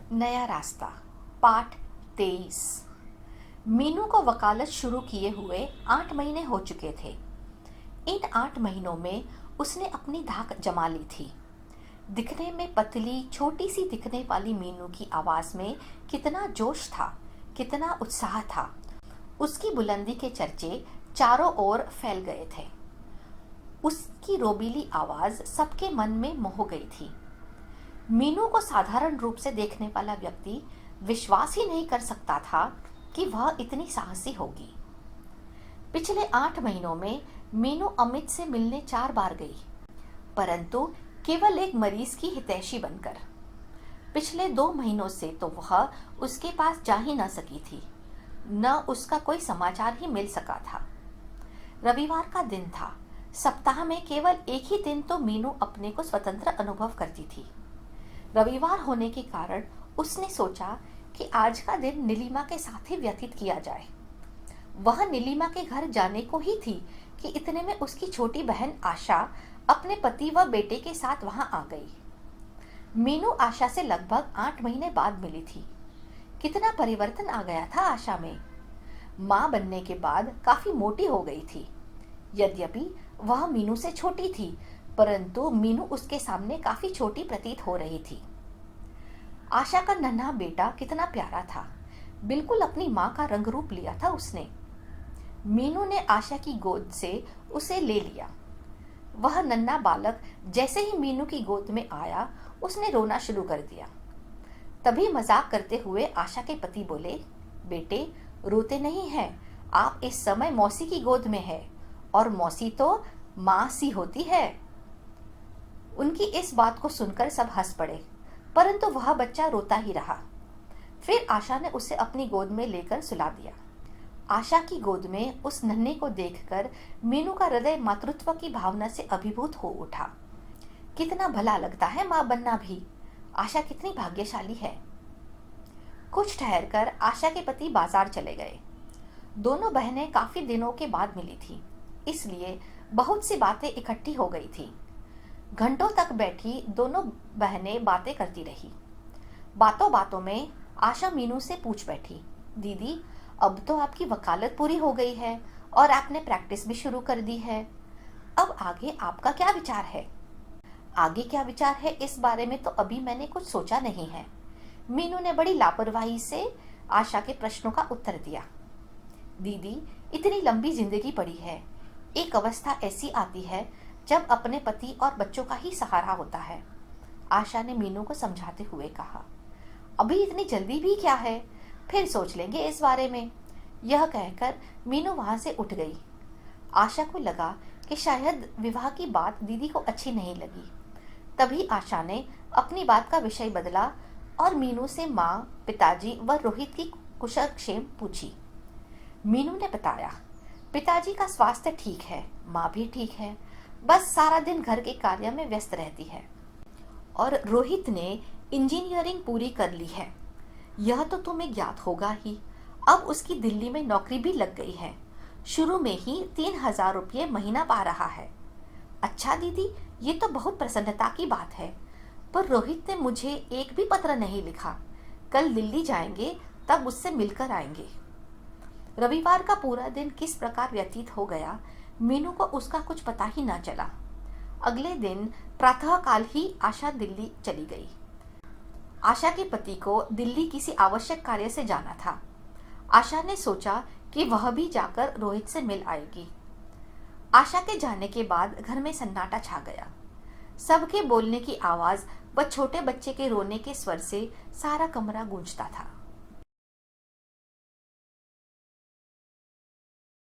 नया रास्ता पाठ 23। मीनू को वकालत शुरू किए हुए 8 महीने हो चुके थे। इन 8 महीनों में उसने अपनी धाक जमा ली थी। दिखने में पतली छोटी सी दिखने वाली मीनू की आवाज में कितना जोश था, कितना उत्साह था। उसकी बुलंदी के चर्चे चारों ओर फैल गए थे। उसकी रोबीली आवाज सबके मन में मोह गई थी। मीनू को साधारण रूप से देखने वाला व्यक्ति विश्वास ही नहीं कर सकता था कि वह इतनी साहसी होगी। पिछले 8 महीनों में मीनू अमित से मिलने 4 बार गई, परंतु केवल एक मरीज की हितैषी बनकर। पिछले 2 महीनों से तो वह उसके पास जा ही न सकी थी, न उसका कोई समाचार ही मिल सका था। रविवार का दिन था। सप्ताह में केवल एक ही दिन तो मीनू अपने को स्वतंत्र अनुभव करती थी। रविवार होने के कारण उसने सोचा कि आज का दिन नीलिमा के साथ ही व्यतीत किया जाए। वह नीलिमा के घर जाने को ही थी कि इतने में उसकी छोटी बहन आशा अपने पति व बेटे के साथ वहां आ गई। मीनू आशा से लगभग 8 महीने बाद मिली थी। कितना परिवर्तन आ गया था आशा में। मां बनने के बाद काफी मोटी हो गई थी। यद्यपि वह मीनू से छोटी थी, परंतु मीनू उसके सामने काफी छोटी प्रतीत हो रही थी। आशा का नन्हा बेटा कितना प्यारा था। बिल्कुल अपनी मां का रंग रूप लिया था उसने। मीनू ने आशा की गोद से उसे ले लिया। वह नन्हा बालक जैसे ही मीनू की गोद में आया, उसने रोना शुरू कर दिया। तभी मजाक करते हुए आशा के पति बोले, बेटे रोते नहीं हैं, आप इस समय मौसी की गोद में है और मौसी तो मां सी होती है। उनकी इस बात को सुनकर सब हंस पड़े, परंतु वह बच्चा रोता ही रहा। फिर आशा ने उसे अपनी गोद में लेकर सुला दिया। आशा की गोद में उस नन्हे को देखकर मीनू का हृदय मातृत्व की भावना से अभिभूत हो उठा। कितना भला लगता है मां बनना भी। आशा कितनी भाग्यशाली है। कुछ ठहरकर आशा के पति बाजार चले गए। दोनों बहनें काफी दिनों के बाद मिली थी, इसलिए बहुत सी बातें इकट्ठी हो गई थी। घंटों तक बैठी दोनों बहनें बातें करती रही। बातों बातों में आशा मीनू से पूछ बैठी, दीदी अब तो आपकी वकालत पूरी हो गई है और आपने प्रैक्टिस भी शुरू कर दी है। अब आगे आपका क्या विचार है? आगे क्या विचार है इस बारे में तो अभी मैंने कुछ सोचा नहीं है। मीनू ने बड़ी लापरवाही से आशा के प्रश्नों का उत्तर दिया। दीदी इतनी लंबी जिंदगी पड़ी है। एक अवस्था ऐसी आती है जब अपने पति और बच्चों का ही सहारा होता है। आशा ने मीनू को समझाते हुए कहा, अभी इतनी जल्दी भी क्या है, फिर सोच लेंगे इस बारे में। यह कहकर मीनू वहां से उठ गई। आशा को लगा कि शायद विवाह की बात दीदी को अच्छी नहीं लगी। तभी आशा ने अपनी बात का विषय बदला और मीनू से माँ, पिताजी व रोहित की कुशलक्षेम पूछी। मीनू ने बताया, पिताजी का स्वास्थ्य ठीक है, माँ भी ठीक है, बस सारा दिन घर के कार्य में व्यस्त रहती है। और रोहित ने इंजीनियरिंग पूरी कर ली है, यह तो तुम्हें ज्ञात होगा ही। अब उसकी दिल्ली में नौकरी भी लग गई है। शुरू में ही 3000 रुपये महीना पा रहा है। अच्छा दीदी, ये तो बहुत प्रसन्नता की बात है, पर रोहित ने मुझे एक भी पत्र नहीं लिखा। कल दिल्ली जाएंगे, तब उससे मिलकर आएंगे। रविवार का पूरा दिन किस प्रकार व्यतीत हो गया, मीनू को उसका कुछ पता ही न चला। अगले दिन प्रातःकाल ही आशा दिल्ली चली गई। आशा के पति को दिल्ली किसी आवश्यक कार्य से जाना था। आशा ने सोचा कि वह भी जाकर रोहित से मिल आएगी। आशा के जाने के बाद घर में सन्नाटा छा गया। सबके बोलने की आवाज व छोटे बच्चे के रोने के स्वर से सारा कमरा गूंजता था।